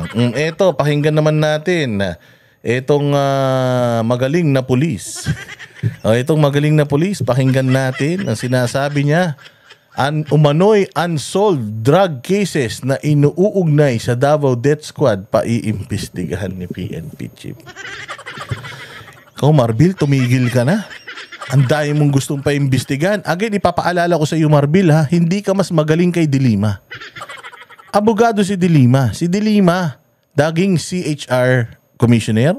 lang. Eto, pakinggan naman natin. Etong magaling na pulis. Itong magaling na pulis, pakinggan natin ang sinasabi niya. Umano'y unsolved drug cases na inuugnay sa Davao Death Squad paiimbestigahan ni PNP Chief. Ikaw, Marbil, tumigil ka na. Ang dami mong gustong paimbestigahan. Again, ipapaalala ko sa iyo, Marbil, ha, hindi ka mas magaling kay De Lima. Abogado si De Lima. Si De Lima, daging CHR commissioner.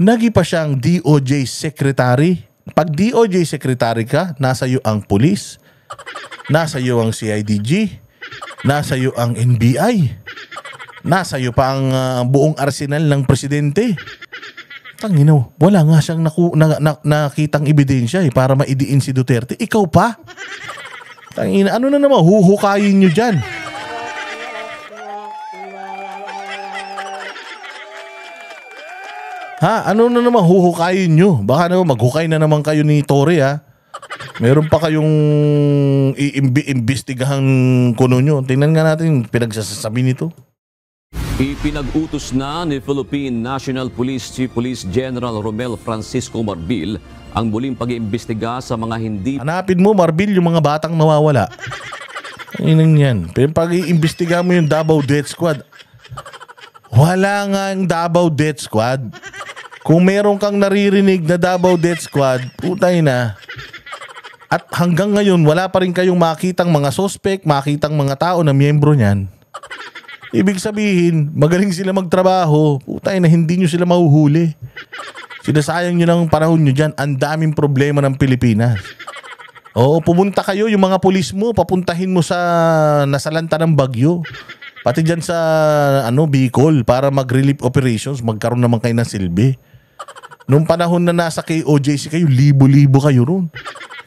Nagi pa siyang DOJ secretary. Pag DOJ secretary ka, nasa iyo ang pulis. Nasa iyo ang CIDG, nasa iyo ang NBI, nasa iyo pa ang buong arsenal ng presidente. Tangino, wala nga siyang nakitang ebidensya para maidiin si Duterte. Ikaw pa? Tangina, ano na naman, huhukayin nyo dyan. Ha? Ano na naman huhukayin nyo? Baka naman maghukay na naman kayo ni Torre, ha? Meron pa kayong iimbestigahan kuno nyo. Tingnan nga natin pinagsasabi nito. Ipinag-utos na ni Philippine National Police Chief Police General Romel Francisco Marbil ang muling pag-iimbestiga sa mga hindi... Hanapin mo, Marbil, yung mga batang nawawala. Inang yan. Pag-iimbestiga mo yung Davao Death Squad. Wala nga ang Davao Death Squad. Kung meron kang naririnig na Davao Death Squad, putay na. At hanggang ngayon, wala pa rin kayong makitang mga suspect, makitang mga tao na miyembro niyan. Ibig sabihin, magaling sila magtrabaho. Putay na, hindi nyo sila mahuhuli. Sinasayang nyo ng panahon nyo dyan. Ang daming problema ng Pilipinas. Oo, pumunta kayo, yung mga pulis mo, papuntahin mo sa nasalanta ng bagyo. Pati dyan sa Bicol, para mag-relief operations, magkaroon naman kayo ng silbi. Noong panahon na nasa KOJC kayo, libo-libo kayo ron.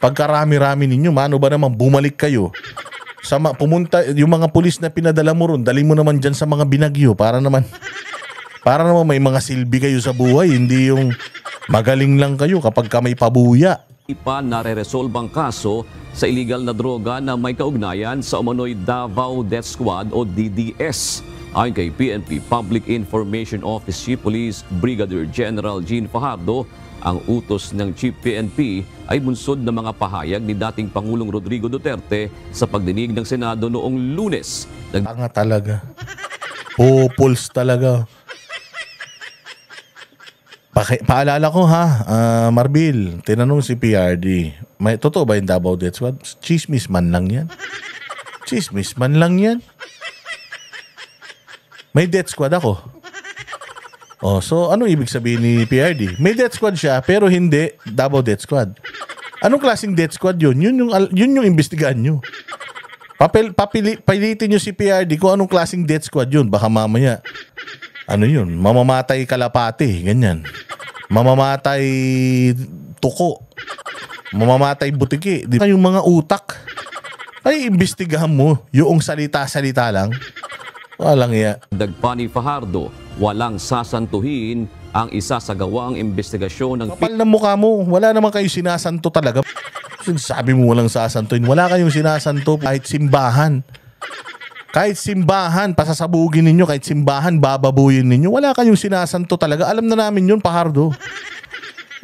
Pagkarami-rami ninyo, mano ba naman bumalik kayo? Pumunta, yung mga pulis na pinadala mo ron, dali mo naman dyan sa mga binagyo para naman may mga silbi kayo sa buhay. Hindi yung magaling lang kayo kapag ka may pabuya. Pa nare-resolve ang kaso sa illegal na droga na may kaugnayan sa umano'y Davao Death Squad o DDS. Ayon kay PNP Public Information Office Chief Police Brigadier General Jean Fajardo, ang utos ng Chief PNP ay bunsod ng mga pahayag ni dating Pangulong Rodrigo Duterte sa pagdinig ng Senado noong Lunes. Tanga talaga. Pupuls talaga. Paalala ko, ha, Marbil, tinanong si PRD, totoo ba yung Davao Death Squad? Chismis man lang yan. Chismis man lang yan. May death squad ako. Oh, so ano ibig sabihin ni PRD? May death squad siya pero hindi Davao Death Squad. Anong klaseng death squad yun? Yun yung imbestigahan nyo. Pilitin nyo si PRD kung anong klaseng death squad yun. Baka mamaya, ano yun? Mamamatay kalapati, ganyan. Mamamatay tuko. Mamamatay butiki. Yung mga utak. Ay, imbestigahan mo yung salita-salita lang. Walang iya. Dagpa ni Fajardo, walang sasantuhin ang isasagawang investigasyon ng... Kapal na mukha mo. Wala naman kayo sinasanto talaga. Sabi mo walang sasantuhin. Wala kayong sinasanto kahit simbahan. Kahit simbahan, pasasabugin ninyo. Kahit simbahan, bababuyin ninyo. Wala kayong sinasanto talaga. Alam na namin yun, Fajardo.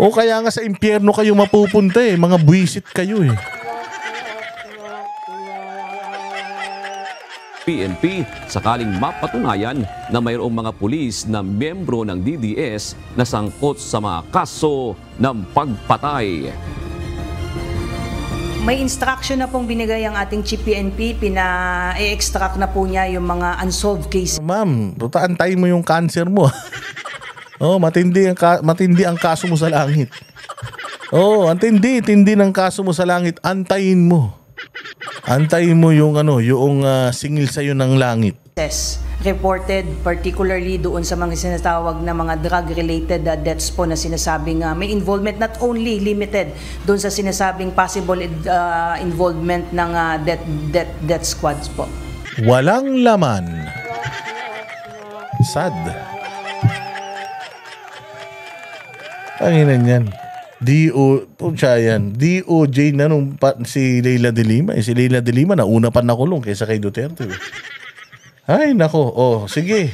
O kaya nga sa impyerno kayo mapupunta eh. Mga buwisit kayo eh. PNP sakaling mapatunayan na mayroong mga pulis na miyembro ng DDS na sangkot sa mga kaso ng pagpatay. May instruction na pong binigay ang ating Chief PNP, pina-extract na po niya yung mga unsolved cases. Ma'am, antayin mo yung cancer mo. Oh, matindi ang kaso mo sa langit. Oh, tindi ng kaso mo sa langit, antayin mo. Antayin mo yung singil sa'yo ng langit. Reported particularly doon sa mga sinatawag na mga drug-related deaths po na sinasabing may involvement, not only limited doon sa sinasabing possible involvement ng death squads po. Walang laman. Sad. Panginan yan. DOJ na nung si Leila de Lima. Si Leila de Lima nauna pa nakulong kaysa kay Duterte. Ay, nako. Sige.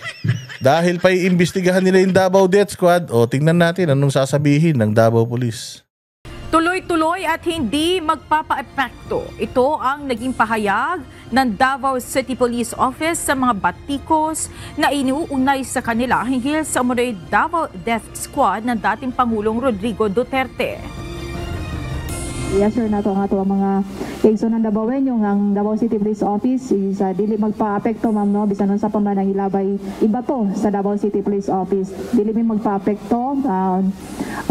Dahil pa iimbestigahan nila yung Davao Death Squad, tingnan natin anong sasabihin ng Davao Police. Tuloy-tuloy at hindi magpapa-epekto. Ito ang naging pahayag ng Davao City Police Office sa mga batikos na iniuunay sa kanila hinggil sa umunoy Davao Death Squad ng dating Pangulong Rodrigo Duterte. I-assure nato ang ato ang mga kaigsoon ng Davaoenyo ang Davao City Police Office is dili magpa-apekto ma'am no bisan unsa pa man ang ilabay iba to sa Davao City Police Office. Dili mi magpa-apekto ang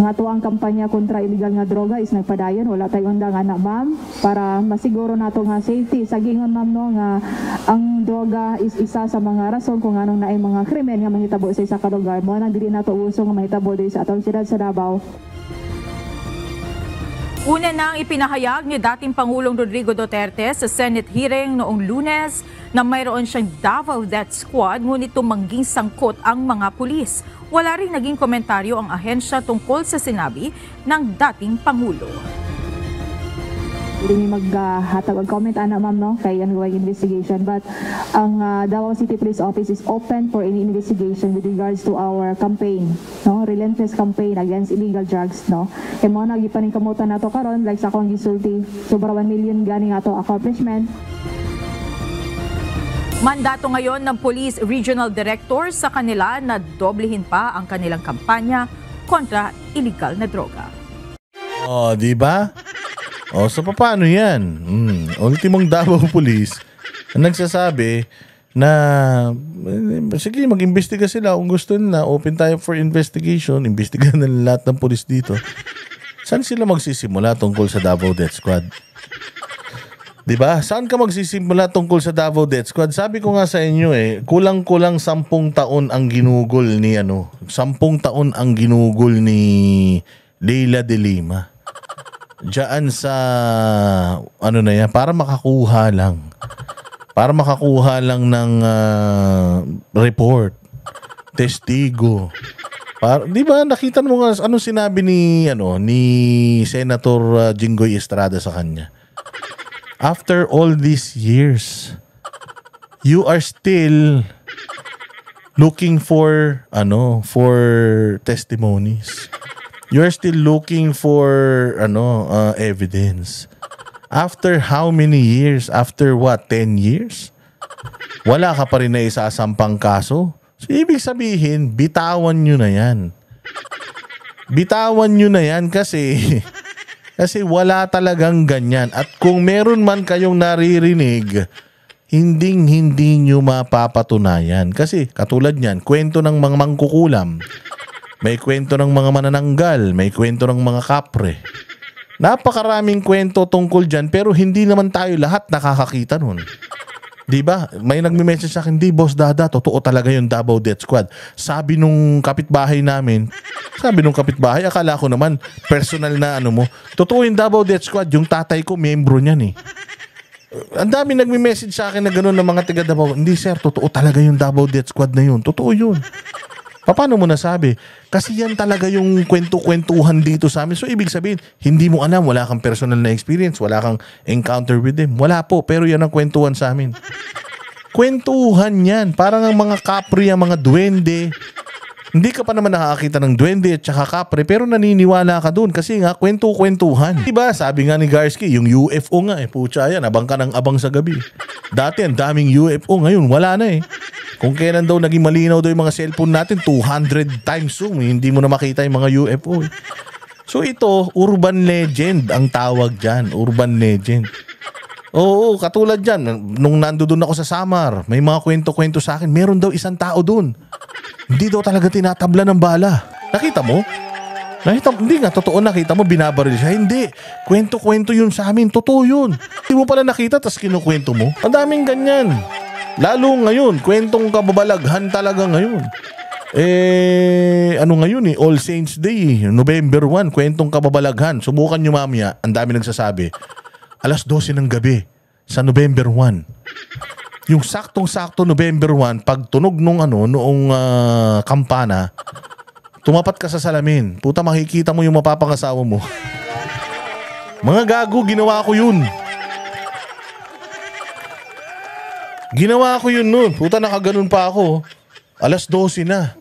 ato ang kampanya kontra illegal nga droga is nagpadayon wala tay undang ana ma'am para masiguro nato nga safety sa gingon ma'am no nga ang droga is isa sa mga rason kung anong naay mga krimen nga mahitabo sa isa ka lugar mo nang dili nato uso nga mahitabo diri sa atong siyudad sa Davao. Una nang ipinahayag ni dating Pangulong Rodrigo Duterte sa Senate hearing noong Lunes na mayroon siyang Davao Death Squad ngunit tumangging sangkot ang mga pulis. Wala ring naging komentaryo ang ahensya tungkol sa sinabi ng dating Pangulo. Hindi maghatag og comment ana ma'am no kay ongoing investigation but ang Davao City Police Office is open for any investigation with regards to our campaign no relentless campaign against illegal drugs no kay mo na gipaningkamutan nato karon like sa akong gisulti sobra 1 million gani ato accomplishment. Mandato ngayon ng Police Regional Director sa kanila na doblehin pa ang kanilang kampanya kontra illegal na droga. Di ba? So paano yan? Ultimong Davao Police ang nagsasabi na sige mag-imbestiga sila kung gusto nila, open tayo for investigation, imbestigahan na lahat ng police dito. Saan sila magsisimula tungkol sa Davao Death Squad? Diba? Saan ka magsisimula tungkol sa Davao Death Squad? Sabi ko nga sa inyo kulang-kulang 10 taon ang ginugol ni 10 taon ang ginugol ni Leila de Lima. Diyan sa na yan para makakuha lang ng report, testigo. Di ba nakita mo nga anong sinabi ni Senator Jinggoy Estrada sa kanya? After all these years, you are still looking for testimonies. You are still looking for evidence. After how many years? After what? 10 years? Wala ka pa rin na isasampang kaso? So, ibig sabihin, bitawan nyo na yan. Bitawan nyo na yan kasi wala talagang ganyan. At kung meron man kayong naririnig, hindi nyo mapapatunayan. Kasi katulad niyan, kwento ng mga mangkukulam. May kwento ng mga manananggal, may kwento ng mga kapre. Napakaraming kwento tungkol dyan pero hindi naman tayo lahat nakakakita nun. Diba? May nagme-message sa akin, di boss Dada, totoo talaga yung Davao Death Squad. Sabi nung kapitbahay namin, akala ko naman personal na totoo yung Davao Death Squad, yung tatay ko, membro niyan eh. Ang dami nagme-message sa akin na gano'n ng mga taga Davao. Hindi sir, totoo talaga yung Davao Death Squad na yun. Totoo yun. Paano mo nasabi? Kasi yan talaga yung kwento-kwentuhan dito sa amin. So, ibig sabihin, hindi mo alam, wala kang personal na experience, wala kang encounter with them. Wala po, pero yan ang kwentuhan sa amin. Kwentuhan yan. Parang ang mga kapre, ang mga duwende. Hindi ka pa naman nakakita ng duwende at saka kapre, pero naniniwala ka dun kasi nga, kwento-kwentuhan. Diba? Sabi nga ni Garski, yung UFO nga pucha yan, abang ka ng abang sa gabi. Dati, ang daming UFO, ngayon, wala na Kung kailan daw naging malinaw daw yung mga cellphone natin, 200 times zoom. Hindi mo na makita yung mga UFO. So ito, urban legend ang tawag dyan. Urban legend. Oo, katulad dyan. Nung nandoon ako sa Samar, may mga kwento-kwento sa akin. Meron daw isang tao dun. Hindi daw talaga tinatabla ng bala. Nakita mo? Hindi nga, totoo nakita mo, binabaril siya. Hindi, kwento-kwento yun sa amin. Totoo yun. Hindi mo pala nakita, tas kinukwento mo. Ang daming ganyan. Lalo ngayon, kwentong kababalaghan talaga ngayon. Ngayon All Saints Day, November 1, kwentong kababalaghan. Subukan nyo mamaya, ang dami nagsasabi. 12:00 ng gabi sa November 1. Yung saktong-sakto November 1, pag tunog noong kampana, tumapat ka sa salamin. Puta, makikita mo yung mapapangasawa mo. Mga gago, ginawa ko yun. Ginawa ko yun nun. Puta, nakaganon pa ako. 12:00 na.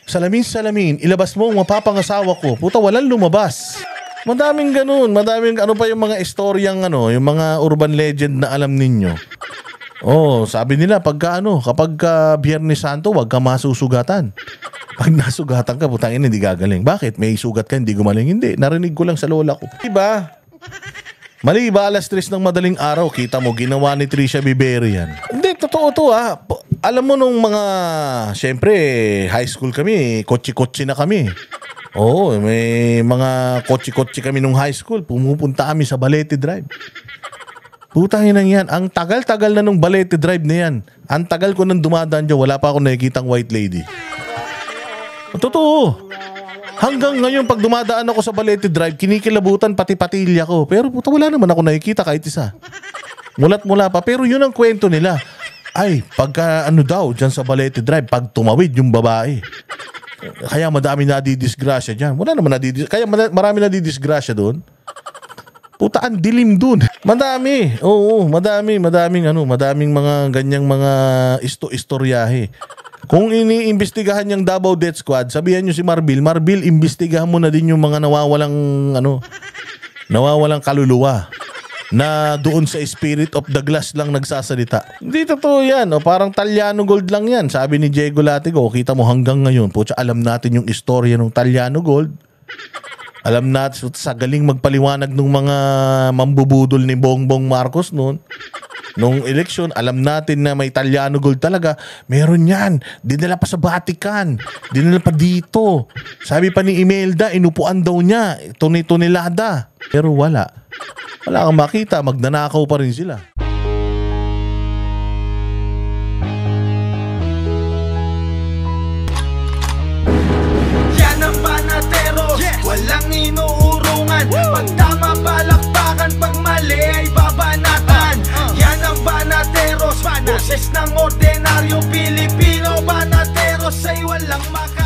Salamin, ilabas mo ang mapapangasawa ko. Puta, walang lumabas. Madaming ganun. Madaming ano pa yung mga istoryang ano, yung mga urban legend na alam ninyo. Oh, sabi nila kapag Biyernes Santo, wag ka masusugatan. Pag nasugatan ka, putang ina, hindi gagaling. Bakit? May sugat ka, hindi gumaling. Hindi, narinig ko lang sa lola ko. Diba? Mali ba 3:00 ng madaling araw, kita mo, ginawa ni Trisha Biberian. Hindi, totoo to ha. Alam mo nung mga, syempre, high school kami, kotse-kotse na kami. Oo, may mga kotse-kotse kami nung high school. Pumupunta kami sa Balete Drive. Putangin lang yan. Ang tagal-tagal na nung Balete Drive na yan. Ang tagal ko nang dumadaan dyan, wala pa ako nakikitang white lady. Totoo. Hanggang ngayon, pag dumadaan ako sa Balete Drive, kinikilabutan pati patilya ko. Pero puta, wala naman ako nakikita kahit isa. Mulat-mula pa. Pero yun ang kwento nila. Ay, pagka dyan sa Balete Drive, pag tumawid yung babae. Kaya madami nadidisgrasya dyan. Wala naman kaya marami nadidisgrasya doon. Puta, ang dilim doon. Madami. Oo, madaming mga ganyang mga istoryahe. Kung iniimbestigahan niyang Davao Death Squad, sabihan niyo si Marbil, imbestigahan mo na din yung mga nawawalang kaluluwa na doon sa Spirit of the Glass lang nagsasalita. Hindi totoo yan. O, parang Talyano Gold lang yan. Sabi ni Diego Latigo, kita mo hanggang ngayon, pucha, alam natin yung istorya ng Talyano Gold. Alam natin sa galing magpaliwanag ng mga mambubudol ni Bongbong Marcos noon. Nung eleksyon, alam natin na may Talyano Gold talaga. Meron yan. Dinala pa sa Vatican. Dinala pa dito. Sabi pa ni Imelda, inupuan daw niya. Tonelada. Pero wala. Wala kang makita. Magnanakaw pa rin sila. Yan ang Banateros. Walang inuurungan. Pag tama palakpakan, pag mali ay babanatan. Yan ang Banateros. Boses ng ordinaryong Pilipino. Banateros ay walang maka